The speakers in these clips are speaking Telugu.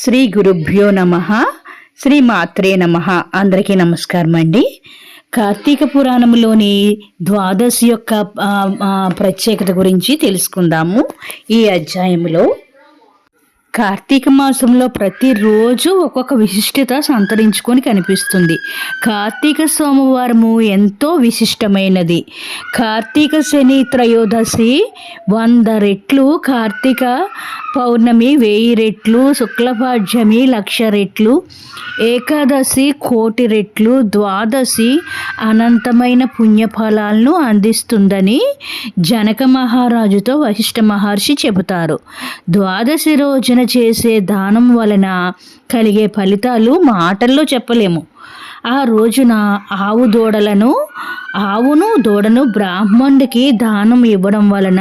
శ్రీ గురుభ్యో నమః. శ్రీ మాత్రే నమః. అందరికీ నమస్కారం అండి. కార్తీక పురాణంలోని ద్వాదశి యొక్క ప్రత్యేకత గురించి తెలుసుకుందాము. ఈ అధ్యాయంలో కార్తీక మాసంలో ప్రతిరోజు ఒక్కొక్క విశిష్టత సంతరించుకొని కనిపిస్తుంది. కార్తీక సోమవారము ఎంతో విశిష్టమైనది. కార్తీక శని త్రయోదశి 100 రెట్లు, కార్తీక పౌర్ణమి 1000 రెట్లు, శుక్లపాడ్యమి 1,00,000 రెట్లు, ఏకాదశి 1,00,000 రెట్లు, ద్వాదశి అనంతమైన పుణ్యఫలాలను అందిస్తుందని జనక మహారాజుతో వశిష్ఠ మహర్షి చెబుతారు. ద్వాదశి రోజున చేసే దానం వలన కలిగే ఫలితాలు మాటల్లో చెప్పలేము. ఆ రోజున ఆవును దూడను బ్రాహ్మణుడికి దానం ఇవ్వడం వలన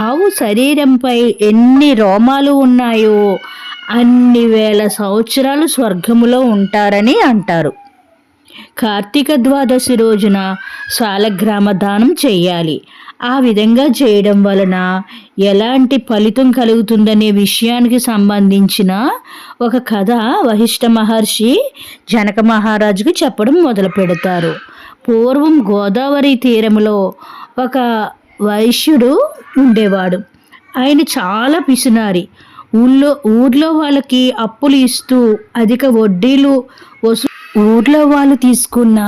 ఆవు శరీరంపై ఎన్ని రోమాలు ఉన్నాయో అన్ని వేల సంవత్సరాలు స్వర్గములో ఉంటారని అంటారు. కార్తీక ద్వాదశి రోజున శాలగ్రామ దానం చేయాలి. ఆ విధంగా చేయడం వలన ఎలాంటి ఫలితం కలుగుతుందనే విషయానికి సంబంధించిన ఒక కథ వశిష్ఠ మహర్షి జనక మహారాజుకు చెప్పడం మొదలు పెడతారు. పూర్వం గోదావరి తీరంలో ఒక వైశ్యుడు ఉండేవాడు. ఆయన చాలా పిసినారి. ఊర్లో వాళ్ళకి అప్పులు ఇస్తూ అధిక వడ్డీలు ఊర్లో వాళ్ళు తీసుకున్న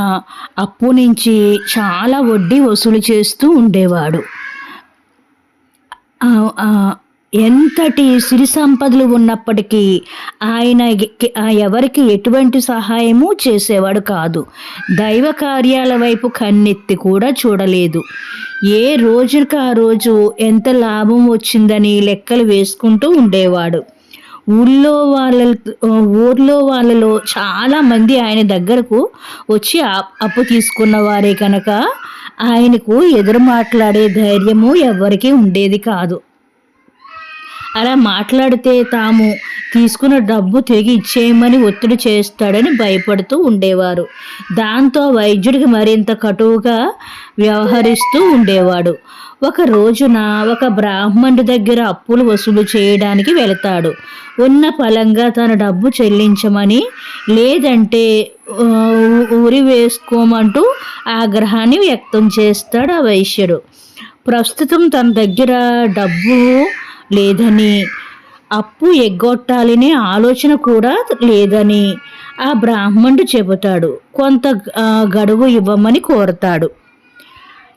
అప్పు నుంచి చాలా వడ్డీ వసూలు చేస్తూ ఉండేవాడు. ఎంతటి సిరి సంపదలు ఉన్నప్పటికీ ఆయన ఎవరికి ఎటువంటి సహాయము చేసేవాడు కాదు. దైవ కార్యాల వైపు కన్నెత్తి కూడా చూడలేదు. ఏ రోజుకి ఆ రోజు ఎంత లాభం వచ్చిందని లెక్కలు వేసుకుంటూ ఉండేవాడు. ఊర్లో వాళ్ళలో చాలా మంది ఆయన దగ్గరకు వచ్చి అప్పు తీసుకున్న వారే కనుక ఆయనకు ఎదురు మాట్లాడే ధైర్యము ఎవ్వరికీ ఉండేది కాదు. అలా మాట్లాడితే తాము తీసుకున్న డబ్బు తిరిగి ఇచ్చేయమని ఒత్తిడి చేస్తాడని భయపడుతూ ఉండేవారు. దాంతో వైద్యుడికి మరింత కటువుగా వ్యవహరిస్తూ ఉండేవాడు. ఒక రోజున ఒక బ్రాహ్మణుడి దగ్గర అప్పులు వసూలు చేయడానికి వెళతాడు. ఉన్న ఫలంగా తన డబ్బు చెల్లించమని, లేదంటే ఉరి వేసుకోమంటూ ఆగ్రహాన్ని వ్యక్తం చేస్తాడు ఆ వైశ్యుడు. ప్రస్తుతం తన దగ్గర డబ్బు లేదని, అప్పు ఎగ్గొట్టాలనే ఆలోచన కూడా లేదని ఆ బ్రాహ్మణుడు చెబుతాడు. కొంత గడువు ఇవ్వమని కోరతాడు.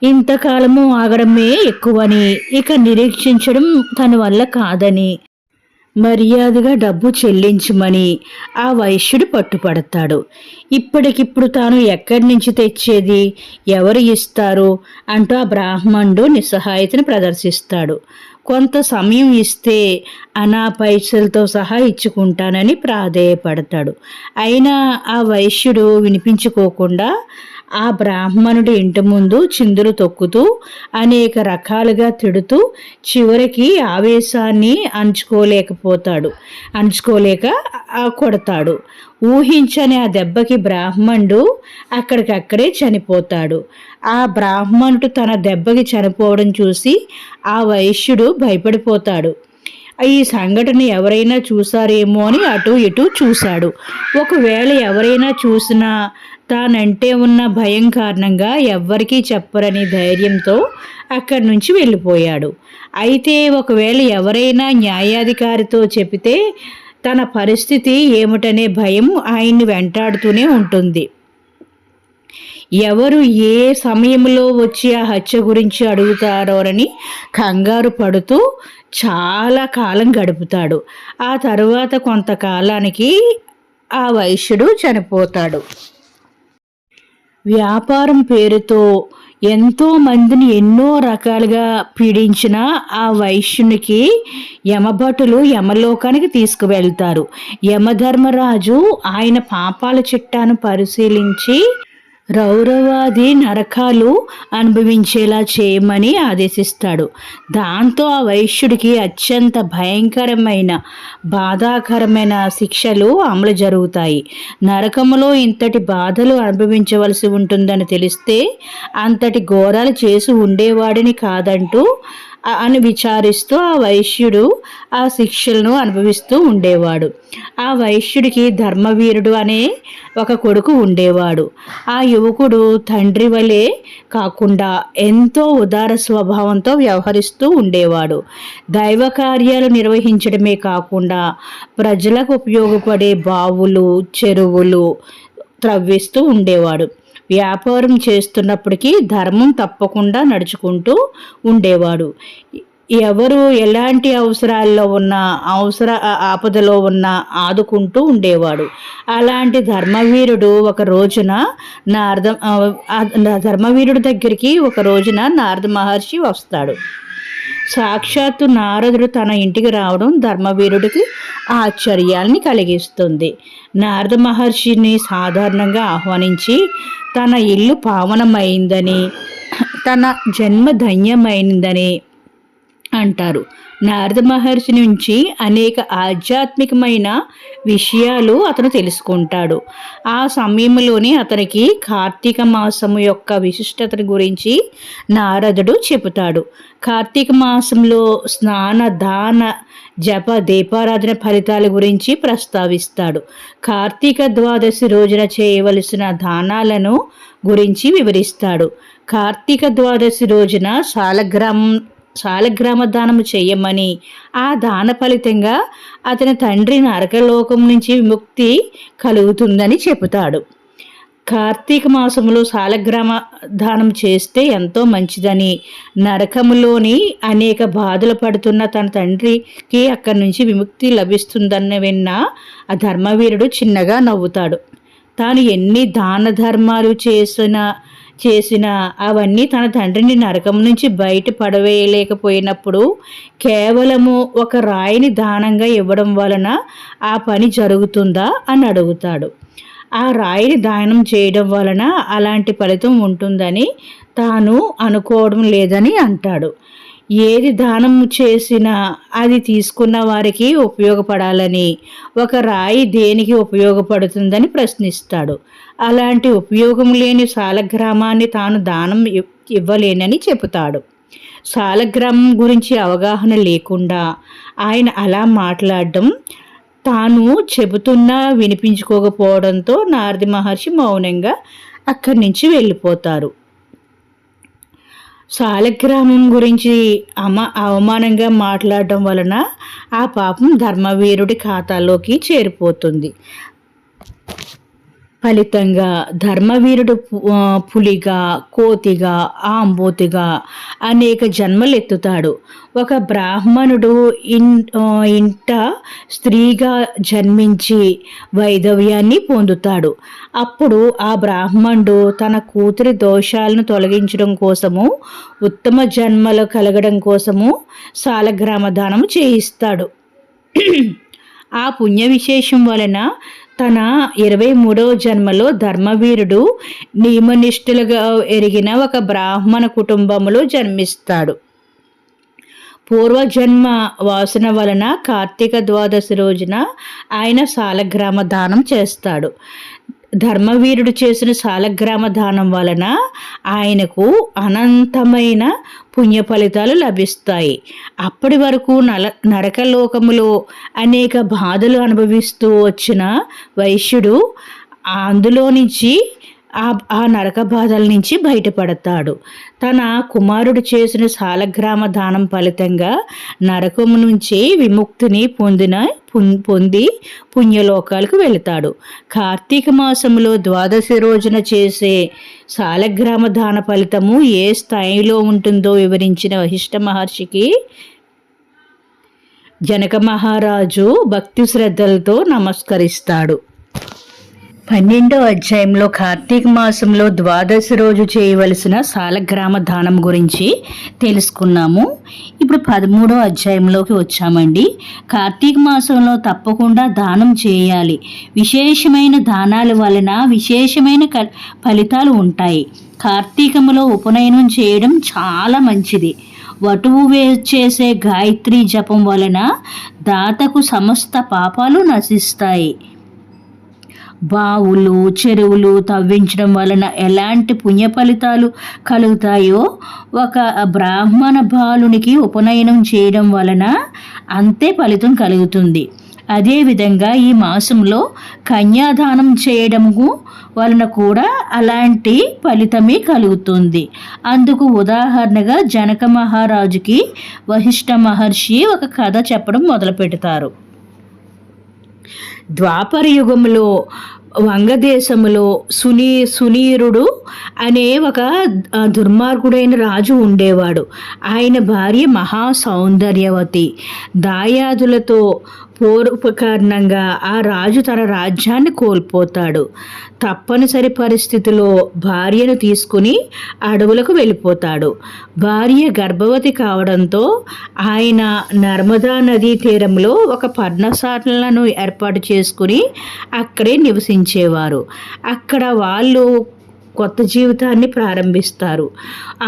ఇంతకాలము ఆగడమే ఎక్కువని, ఇక నిరీక్షించడం తన వల్ల కాదని మర్యాదగా డబ్బు చెల్లించమని ఆ వైశ్యుడు పట్టుపడతాడు. ఇప్పటికిప్పుడు తాను ఎక్కడి నుంచి తెచ్చేది, ఎవరు ఇస్తారు అంటూ ఆ బ్రాహ్మణుడు నిస్సహాయతను ప్రదర్శిస్తాడు. కొంత సమయం ఇస్తే అనా పైసలతో సహా ఇచ్చుకుంటానని ప్రాధేయపడతాడు. అయినా ఆ వైశ్యుడు వినిపించుకోకుండా ఆ బ్రాహ్మణుడి ఇంటి ముందు చిందులు తొక్కుతూ అనేక రకాలుగా తిడుతూ చివరికి ఆవేశాన్ని అణుచుకోలేక కొడతాడు. ఊహించని ఆ దెబ్బకి బ్రాహ్మణుడు అక్కడికక్కడే చనిపోతాడు. ఆ బ్రాహ్మణుడు తన దెబ్బకి చనిపోవడం చూసి ఆ వైశ్యుడు భయపడిపోతాడు. ఈ సంఘటన ఎవరైనా చూసారేమో అని అటు ఇటు చూశాడు. ఒకవేళ ఎవరైనా చూసినా తానంటే ఉన్న భయం కారణంగా ఎవ్వరికీ చెప్పరని ధైర్యంతో అక్కడి నుంచి వెళ్ళిపోయాడు. అయితే ఒకవేళ ఎవరైనా న్యాయాధికారితో చెబితే తన పరిస్థితి ఏమిటనే భయం ఆయన్ని వెంటాడుతూనే ఉంటుంది. ఎవరు ఏ సమయంలో వచ్చి ఆ హత్య గురించి అడుగుతారోనని కంగారు పడుతూ చాలా కాలం గడుపుతాడు. ఆ తరువాత కొంతకాలానికి ఆ వైశ్యుడు చనిపోతాడు. వ్యాపారం పేరుతో ఎంతో మందిని ఎన్నో రకాలుగా పీడించిన ఆ వైశ్యునికి యమభటులు యమలోకానికి తీసుకువెళ్తారు. యమధర్మరాజు ఆయన పాపాల చిట్టాను పరిశీలించి రౌరవాది నరకాలు అనుభవించేలా చేయమని ఆదేశిస్తాడు. దాంతో ఆ వైశ్యుడికి అత్యంత భయంకరమైన బాధాకరమైన శిక్షలు అమలు జరుగుతాయి. నరకములో ఇంతటి బాధలు అనుభవించవలసి ఉంటుందని తెలిస్తే అంతటి ఘోరాలు చేసి ఉండేవాడిని కాదంటూ అని విచారిస్తూ ఆ వైశ్యుడు ఆ శిక్షలను అనుభవిస్తూ ఉండేవాడు. ఆ వైశ్యుడికి ధర్మవీరుడు అనే ఒక కొడుకు ఉండేవాడు. ఆ యువకుడు తండ్రి వలె కాకుండా ఎంతో ఉదార స్వభావంతో వ్యవహరిస్తూ ఉండేవాడు. దైవ కార్యాలు నిర్వహించడమే కాకుండా ప్రజలకు ఉపయోగపడే బావులు, చెరువులు త్రవ్విస్తూ ఉండేవాడు. వ్యాపారం చేస్తున్నప్పటికీ ధర్మం తప్పకుండా నడుచుకుంటూ ఉండేవాడు. ఎవరు ఎలాంటి అవసరాల్లో ఉన్నా ఆపదలో ఉన్నా ఆదుకుంటూ ఉండేవాడు. అలాంటి ధర్మవీరుడు ఒక రోజున ధర్మవీరుడి దగ్గరికి ఒక రోజున నారద మహర్షి వస్తాడు. సాక్షాత్తు నారదుడు తన ఇంటికి రావడం ధర్మవీరుడికి ఆశ్చర్యాన్ని కలిగిస్తుంది. నారద మహర్షిని సాధారణంగా ఆహ్వానించి తన ఇల్లు పావనమైందని, తన జన్మ ధన్యమైందని అంటారు. నారద మహర్షి నుంచి అనేక ఆధ్యాత్మికమైన విషయాలు అతను తెలుసుకుంటాడు. ఆ సమయంలోనే అతనికి కార్తీక మాసము యొక్క విశిష్టత గురించి నారదుడు చెబుతాడు. కార్తీక మాసంలో స్నాన, దాన, జప, దీపారాధన ఫలితాల గురించి ప్రస్తావిస్తాడు. కార్తీక ద్వాదశి రోజున చేయవలసిన దానాలను గురించి వివరిస్తాడు. కార్తీక ద్వాదశి రోజున సాలగ్రామ దానము చేయమని, ఆ దాన ఫలితంగా అతని తండ్రి నరకలోకం నుంచి విముక్తి కలుగుతుందని చెబుతాడు. కార్తీక మాసంలో సాలగ్రామ దానం చేస్తే ఎంతో మంచిదని, నరకములోని అనేక బాధలు పడుతున్న తన తండ్రికి అక్కడి నుంచి విముక్తి లభిస్తుందని విన్న ఆ ధర్మవీరుడు చిన్నగా నవ్వుతాడు. తాను ఎన్ని దాన ధర్మాలు చేసిన అవన్నీ తన తండ్రిని నరకం నుంచి బయట పడవేయలేకపోయినప్పుడు కేవలము ఒక రాయిని దానంగా ఇవ్వడం వలన ఆ పని జరుగుతుందా అని అడుగుతాడు. ఆ రాయిని దానం చేయడం వలన అలాంటి ఫలితం ఉంటుందని తాను అనుకోవడం లేదని అంటాడు. ఏది దానం చేసినా అది తీసుకున్న వారికి ఉపయోగపడాలని, ఒక రాయి దేనికి ఉపయోగపడుతుందని ప్రశ్నిస్తాడు. అలాంటి ఉపయోగం లేని సాలగ్రామాన్ని తాను దానం ఇవ్వలేనని చెబుతాడు. సాలగ్రామం గురించి అవగాహన లేకుండా ఆయన అలా మాట్లాడడం తాను చెబుతున్నా వినిపించుకోకపోవడంతో నారద మహర్షి మౌనంగా అక్కడి నుంచి వెళ్ళిపోతారు. సాలగ్రామం గురించి అవమానంగా మాట్లాడడం వలన ఆ పాపం ధర్మవీరుడి ఖాతాలోకి చేరిపోతుంది. ఫలితంగా ధర్మవీరుడు పులిగా, కోతిగా, ఆంబోతిగా అనేక జన్మలెత్తుతాడు. ఒక బ్రాహ్మణుడు ఇంట స్త్రీగా జన్మించి వైధవ్యాన్ని పొందుతాడు. అప్పుడు ఆ బ్రాహ్మణుడు తన కూతురి దోషాలను తొలగించడం కోసము, ఉత్తమ జన్మలు కలగడం కోసము సాలగ్రామ దానం చేయిస్తాడు. ఆ పుణ్య విశేషం వలన తన 23వ జన్మలో ధర్మవీరుడు నియమనిష్ఠులుగా ఎరిగిన ఒక బ్రాహ్మణ కుటుంబంలో జన్మిస్తాడు. పూర్వజన్మ వాసన వలన కార్తీక ద్వాదశి రోజున ఆయన సాలగ్రామ దానం చేస్తాడు. ధర్మవీరుడు చేసిన సాలగ్రామ దానం వలన ఆయనకు అనంతమైన పుణ్య ఫలితాలు లభిస్తాయి. అప్పటి వరకు నరకలోకములో అనేక బాధలు అనుభవిస్తూ వచ్చిన వైశ్యుడు అందులో నుంచి ఆ నరక బాధల నుంచి బయటపడతాడు. తన కుమారుడు చేసిన సాలగ్రామ దానం ఫలితంగా నరకము నుంచి విముక్తిని పొంది పుణ్యలోకాలకు వెళతాడు. కార్తీక మాసంలో ద్వాదశి రోజున చేసే సాలగ్రామ దాన ఫలితము ఏ స్థాయిలో ఉంటుందో వివరించిన వశిష్ఠ మహర్షికి జనక మహారాజు భక్తి శ్రద్ధలతో నమస్కరిస్తాడు. 12వ అధ్యాయంలో కార్తీక మాసంలో ద్వాదశి రోజు చేయవలసిన సాలగ్రామ దానం గురించి తెలుసుకున్నాము. ఇప్పుడు 13వ అధ్యాయంలోకి వచ్చామండి. కార్తీక మాసంలో తప్పకుండా దానం చేయాలి. విశేషమైన దానాల వలన విశేషమైన ఫలితాలు ఉంటాయి. కార్తీకములో ఉపనయనం చేయడం చాలా మంచిది. వటువు చేసే గాయత్రి జపం వలన దాతకు సమస్త పాపాలు నశిస్తాయి. బావులు చెరువులు తవ్వించడం వలన ఎలాంటి పుణ్య ఫలితాలు కలుగుతాయో ఒక బ్రాహ్మణ బాలునికి ఉపనయనం చేయడం వలన అంతే ఫలితం కలుగుతుంది. అదేవిధంగా ఈ మాసంలో కన్యాదానం చేయడము వలన కూడా అలాంటి ఫలితమే కలుగుతుంది. అందుకు ఉదాహరణగా జనక మహారాజుకి వశిష్ఠ మహర్షి ఒక కథ చెప్పడం మొదలు పెడతారు. ద్వాపర యుగంలో వంగదేశంలో సునీరుడు అనే ఒక దుర్మార్గుడైన రాజు ఉండేవాడు. ఆయన భార్య మహా సౌందర్యవతి. దాయాదులతో పోరు కారణంగా ఆ రాజు తన రాజ్యాన్ని కోల్పోతాడు. తప్పనిసరి పరిస్థితిలో భార్యను తీసుకుని అడవులకు వెళ్ళిపోతాడు. భార్య గర్భవతి కావడంతో ఆయన నర్మదా నదీ తీరంలో ఒక పర్ణశాలను ఏర్పాటు చేసుకుని అక్కడే నివసించేవారు. అక్కడ వాళ్ళు కొత్త జీవితాన్ని ప్రారంభిస్తారు.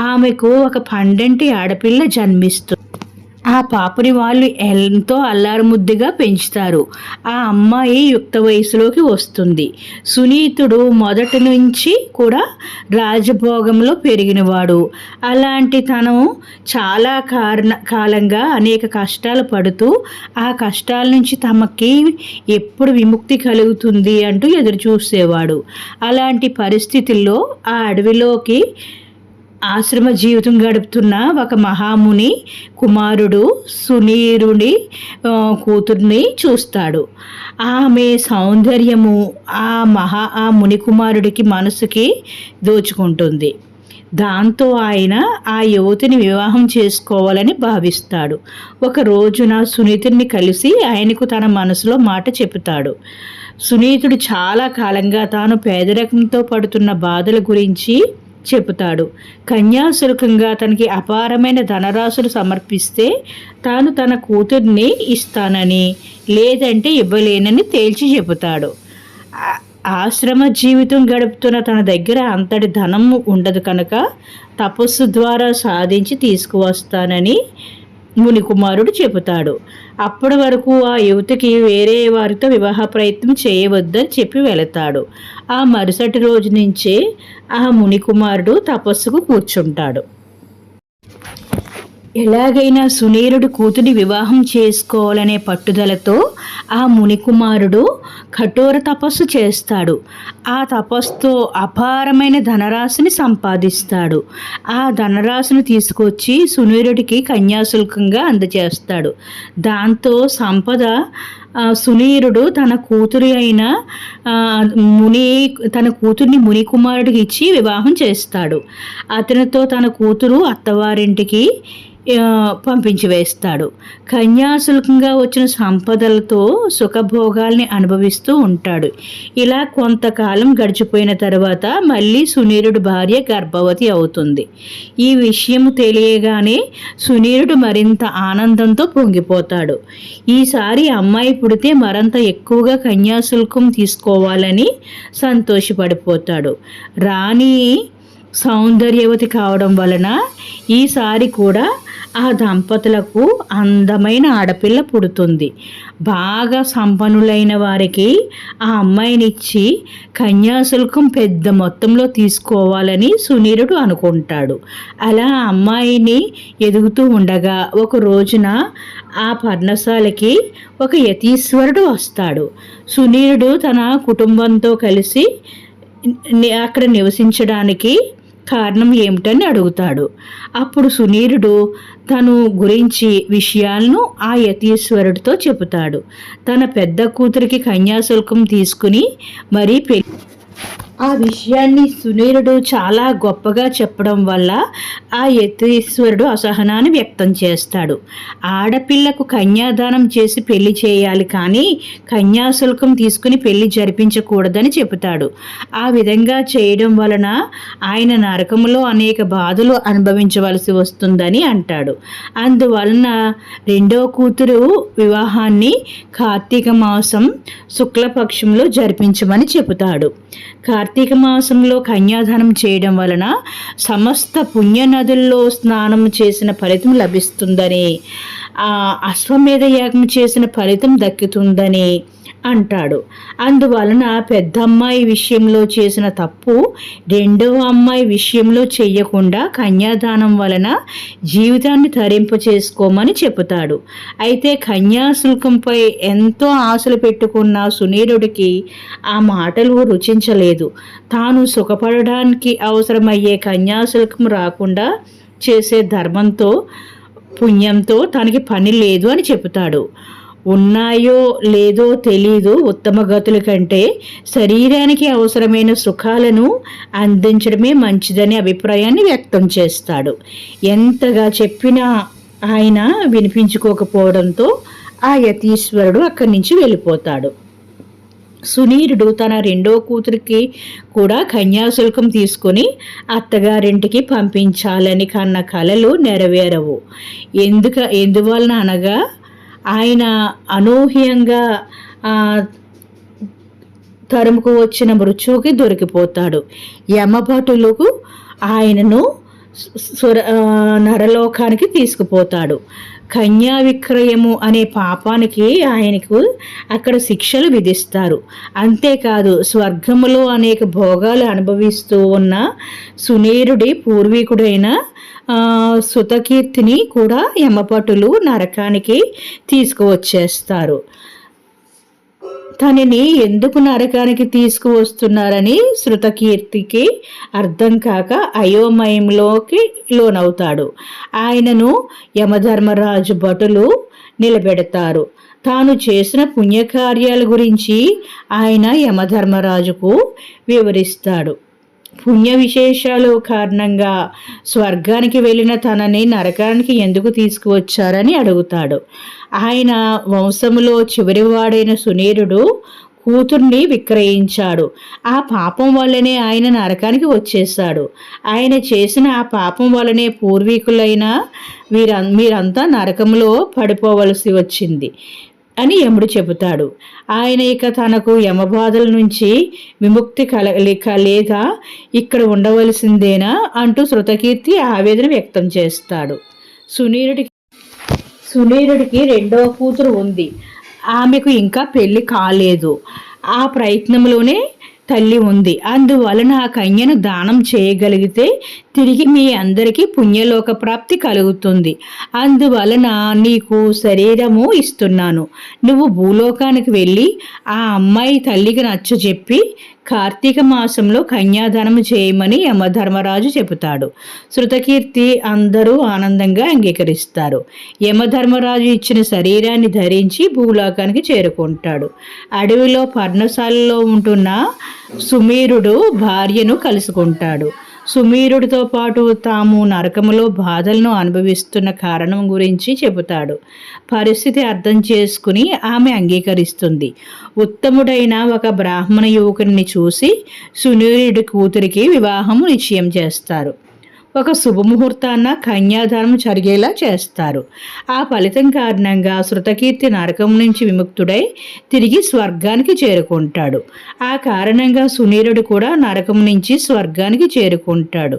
ఆమెకు ఒక పండంటి ఆడపిల్ల జన్మిస్తుంది. ఆ పాపని వాళ్ళు ఎంతో అల్లారుముద్దుగా పెంచుతారు. ఆ అమ్మాయి యుక్త వయసులోకి వస్తుంది. సునీతుడు మొదటి నుంచి కూడా రాజభోగంలో పెరిగినవాడు. అలాంటి తను చాలా కాలంగా అనేక కష్టాలు పడుతూ ఆ కష్టాల నుంచి తమకి ఎప్పుడు విముక్తి కలుగుతుంది అంటూ ఎదురు చూసేవాడు. అలాంటి పరిస్థితుల్లో ఆ అడవిలోకి ఆశ్రమ జీవితం గడుపుతున్న ఒక మహాముని కుమారుడు సునీరుని కూతుర్ని చూస్తాడు. ఆమె సౌందర్యము ఆ ముని కుమారుడికి మనసుకి దోచుకుంటుంది. దాంతో ఆయన ఆ యువతిని వివాహం చేసుకోవాలని భావిస్తాడు. ఒక రోజున సునీతుడిని కలిసి ఆయనకు తన మనసులో మాట చెబుతాడు. సునీతుడు చాలా కాలంగా తాను పేదరికంతో పడుతున్న బాధల గురించి చెబుతాడు. కన్యాశుల్కంగా తనకి అపారమైన ధనరాశులు సమర్పిస్తే తాను తన కూతుర్ని ఇస్తానని, లేదంటే ఇవ్వలేనని తేల్చి చెబుతాడు. ఆశ్రమ జీవితం గడుపుతున్న తన దగ్గర అంతటి ధనం ఉండదు కనుక తపస్సు ద్వారా సాధించి తీసుకువస్తానని మునికుమారుడు చెబుతాడు. అప్పటి వరకు ఆ యువతికి వేరే వారితో వివాహ ప్రయత్నం చేయవద్దని చెప్పి వెళతాడు. ఆ మరుసటి రోజు నుంచే ఆ మునికుమారుడు తపస్సుకు కూర్చుంటాడు. ఎలాగైనా సునీరుడు కూతురి వివాహం చేసుకోవాలనే పట్టుదలతో ఆ మునికుమారుడు కఠోర తపస్సు చేస్తాడు. ఆ తపస్సుతో అపారమైన ధనరాశిని సంపాదిస్తాడు. ఆ ధనరాశిని తీసుకొచ్చి సునీరుడికి కన్యాశుల్కంగా అందజేస్తాడు. దాంతో సంపద సునీరుడు తన కూతుర్ని ముని కుమారుడికి ఇచ్చి వివాహం చేస్తాడు. అతనితో తన కూతురు అత్తవారింటికి పంపించి వేస్తాడు. కన్యాశుల్కంగా వచ్చిన సంపదలతో సుఖభోగాల్ని అనుభవిస్తూ ఉంటాడు. ఇలా కొంతకాలం గడిచిపోయిన తర్వాత మళ్ళీ సునీరుడు భార్య గర్భవతి అవుతుంది. ఈ విషయం తెలియగానే సునీరుడు మరింత ఆనందంతో పొంగిపోతాడు. ఈసారి అమ్మాయి పుడితే మరింత ఎక్కువగా కన్యాశుల్కం తీసుకోవాలని సంతోషపడిపోతాడు. రాణి సౌందర్యవతి కావడం వలన ఈసారి కూడా ఆ దంపతులకు అందమైన ఆడపిల్ల పుడుతుంది. బాగా సంపన్నులైన వారికి ఆ అమ్మాయినిచ్చి కన్యాశుల్కం పెద్ద మొత్తంలో తీసుకోవాలని సునీరుడు అనుకుంటాడు. అలా అమ్మాయిని ఎదుగుతూ ఉండగా ఒక రోజున ఆ పర్ణశాలకి ఒక యతీశ్వరుడు వస్తాడు. సునీరుడు తన కుటుంబంతో కలిసి అక్కడ నివసించడానికి కారణం ఏమిటని అడుగుతాడు. అప్పుడు సునీరుడు తను గురించి విషయాలను ఆ యతీశ్వరుడితో చెబుతాడు. తన పెద్ద కూతురికి కన్యాశుల్కం తీసుకుని మరీ ఆ విషయాన్ని సునీరుడు చాలా గొప్పగా చెప్పడం వల్ల ఆ యతీశ్వరుడు అసహనాన్ని వ్యక్తం చేస్తాడు. ఆడపిల్లకు కన్యాదానం చేసి పెళ్లి చేయాలి, కానీ కన్యాశుల్కం తీసుకుని పెళ్లి జరిపించకూడదని చెబుతాడు. ఆ విధంగా చేయడం వలన ఆయన నరకంలో అనేక బాధలు అనుభవించవలసి వస్తుందని అంటాడు. అందువలన రెండో కూతురు వివాహాన్ని కార్తీక మాసం శుక్లపక్షంలో జరిపించమని చెబుతాడు. కార్తీక మాసంలో కన్యాదానం చేయడం వలన సమస్త పుణ్య నదుల్లో స్నానం చేసిన ఫలితం లభిస్తుందని, అశ్వమేధ యాగం చేసిన ఫలితం దక్కుతుందని అంటాడు. అందువలన పెద్ద అమ్మాయి విషయంలో చేసిన తప్పు రెండవ అమ్మాయి విషయంలో చెయ్యకుండా కన్యాదానం వలన జీవితాన్ని తరింప చేసుకోమని చెబుతాడు. అయితే కన్యాశుల్కంపై ఎంతో ఆశలు పెట్టుకున్న సునీరుడికి ఆ మాటలు రుచించలేదు. తాను సుఖపడడానికి అవసరమయ్యే కన్యాశుల్కం రాకుండా చేసే ధర్మంతో పుణ్యంతో తనకి పని లేదు అని చెబుతాడు. ఉన్నాయో లేదో తెలీదు, ఉత్తమ గతుల కంటే శరీరానికి అవసరమైన సుఖాలను అందించడమే మంచిదని అభిప్రాయాన్ని వ్యక్తం చేస్తాడు. ఎంతగా చెప్పినా ఆయన వినిపించుకోకపోవడంతో ఆ యతీశ్వరుడు అక్కడి నుంచి వెళ్ళిపోతాడు. సునీరుడు తన రెండో కూతురికి కూడా కన్యాశుల్కం తీసుకొని అత్తగారింటికి పంపించాలని కన్న కలలు నెరవేరవు. ఎందువలన అనగా ఆయన అనూహ్యంగా తరుముకు వచ్చిన మృత్యువుకి దొరికిపోతాడు. యమభటులకు ఆయనను నరలోకానికి తీసుకుపోతాడు. కన్యా విక్రయము అనే పాపానికి ఆయనకు అక్కడ శిక్షలు విధిస్తారు. అంతేకాదు స్వర్గములో అనేక భోగాలు అనుభవిస్తూ ఉన్న సునీరుడి పూర్వీకుడైన శృతకీర్తిని కూడా యమభటులు నరకానికి తీసుకువచ్చేస్తారు. తనని ఎందుకు నరకానికి తీసుకువస్తున్నారని శృతకీర్తికి అర్థం కాక అయోమయంలోకి లోనవుతాడు. ఆయనను యమధర్మరాజు భటులు నిలబెడతారు. తాను చేసిన పుణ్యకార్యాల గురించి ఆయన యమధర్మరాజుకు వివరిస్తాడు. పుణ్య విశేషాలు కారణంగా స్వర్గానికి వెళ్ళిన తనని నరకానికి ఎందుకు తీసుకువచ్చారని అడుగుతాడు. ఆయన వంశములో చివరివాడైన సునీరుడు కూతుర్ని విక్రయించాడు. ఆ పాపం వల్లనే ఆయన నరకానికి వచ్చేశాడు. ఆయన చేసిన ఆ పాపం వల్లనే పూర్వీకులైన మీరంతా నరకంలో పడిపోవలసి వచ్చింది అని యముడు చెబుతాడు. ఆయన ఇక తనకు యమబాధల నుంచి విముక్తి లేదా ఇక్కడ ఉండవలసిందేనా అంటూ శృతకీర్తి ఆవేదన వ్యక్తం చేస్తాడు. సునీరుడికి రెండవ కూతురు ఉంది. ఆమెకు ఇంకా పెళ్లి కాలేదు. ఆ ప్రయత్నంలోనే తల్లి ఉంది. అందువలన ఆ కన్యను దానం చేయగలిగితే తిరిగి మీ అందరికీ పుణ్యలోక ప్రాప్తి కలుగుతుంది. అందువలన నీకు శరీరము ఇస్తున్నాను. నువ్వు భూలోకానికి వెళ్ళి ఆ అమ్మాయి తల్లికి నచ్చజెప్పి కార్తీక మాసంలో కన్యాదానము చేయమని యమధర్మరాజు చెబుతాడు. శృతకీర్తి అందరూ ఆనందంగా అంగీకరిస్తారు. యమధర్మరాజు ఇచ్చిన శరీరాన్ని ధరించి భూలోకానికి చేరుకుంటాడు. అడవిలో పర్ణశాలలో ఉంటున్న సుమీరుడు భార్యను కలుసుకుంటాడు. సుమీరుడితో పాటు తాము నరకములో బాధలను అనుభవిస్తున్న కారణం గురించి చెబుతాడు. పరిస్థితి అర్థం చేసుకుని ఆమె అంగీకరిస్తుంది. ఉత్తముడైన ఒక బ్రాహ్మణ యువకుని చూసి సునీరుడి కూతురికి వివాహం నిశ్చయం చేస్తారు. ఒక శుభముహూర్తాన్న కన్యాదానం జరిగేలా చేస్తారు. ఆ ఫలితం కారణంగా శృతకీర్తి నరకం నుంచి విముక్తుడై తిరిగి స్వర్గానికి చేరుకుంటాడు. ఆ కారణంగా సునీరుడు కూడా నరకం నుంచి స్వర్గానికి చేరుకుంటాడు.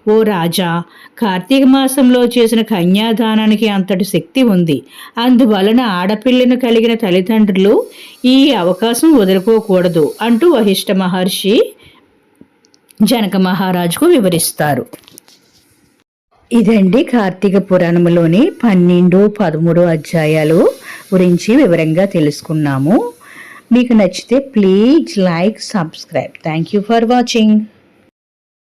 ఓ రాజా, కార్తీక మాసంలో చేసిన కన్యాదానానికి అంతటి శక్తి ఉంది. అందువలన ఆడపిల్లను కలిగిన తల్లిదండ్రులు ఈ అవకాశం వదులుకోకూడదు అంటూ వశిష్ఠ మహర్షి జనక మహారాజుకు వివరిస్తారు. ఇదండి కార్తీక పురాణంలోని 12, 13 అధ్యాయాలు గురించి వివరంగా తెలుసుకున్నాము. మీకు నచ్చితే please like, subscribe. Thank you for watching.